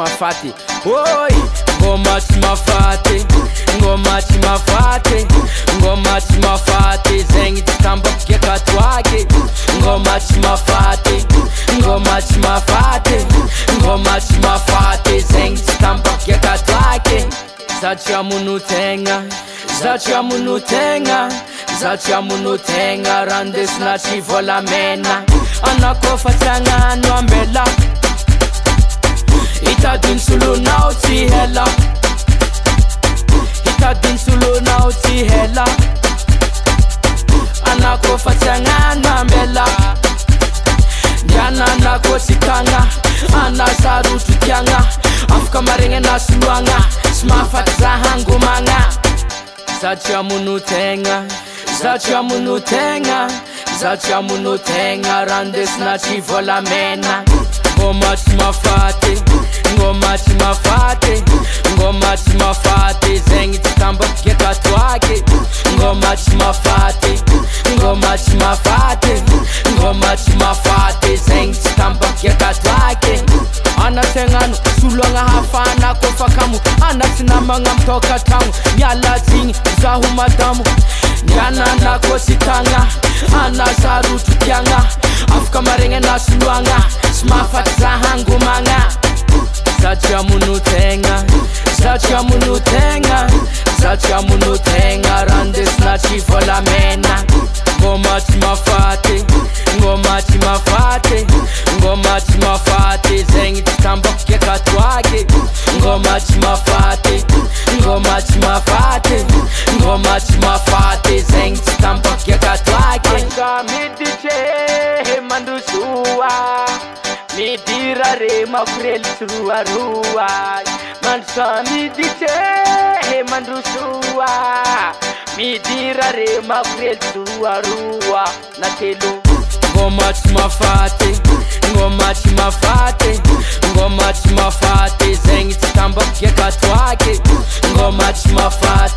mafate. Oi, ngoma tsy mafate, ngoma tsy mafate, ngoma tsy mafate, zegny tsy tambako katoake. Ngoma tsy mafate, ngoma tsy mafate, ngoma tsy mafate, zegny tsy tambako katoake. Satria monotegna, satria monotegna, satria monotegna, randesina tsy volamena. Anako fa tsy agnano ambela, hitadiny solonao tsy hela, hitadiny solonao tsy hela. Anako fa tsy agnano ambela, ndiananako tsy tagna, anasarotro tiagna, afaka maregny anasoloagna, tsy mahafaty zaha angomagna. Satria monotegna, satria monotegna, satria monotegna, randesina tsy volamena. Ngoma tsy mafate, ngoma tsy mafate, ngoma tsy mafate, zegny tsy tambako katoake. Ngoma tsy mafate, ngoma tsy mafate, ngoma tsy mafate, zegny tsy tambako katoake. Anategnano soloagna hafana kofa kamo, anaty namagna mitoka tragno, mialatsigny zaho madamo. Ndiananako tsy tagna, anasarotro tiagna, afaka maregny anasoloagna, tsy mahafaty zaha angomagna. Satria monotegna, satria monotegna, satria monotegna, randesina tsy volamena. Ngoma tsy mafate, ngoma tsy mafate, ngoma tsy mafate, zegny tsy tambako katoake. Ngoma tsy mafate, ngoma tsy mafate, ngoma tsy mafate, zegny tsy tambako katoake. Asa miditry mandrosoa, midira re makorely tsy roaroa. Mandrosa miditry mandrosoa, midira re makorely tsy roaroa. Natelo ngoma tsy mafate, ngoma tsy mafate, ngoma tsy mafate, zegny tsy tambako katoake. Ngoma tsy mafate.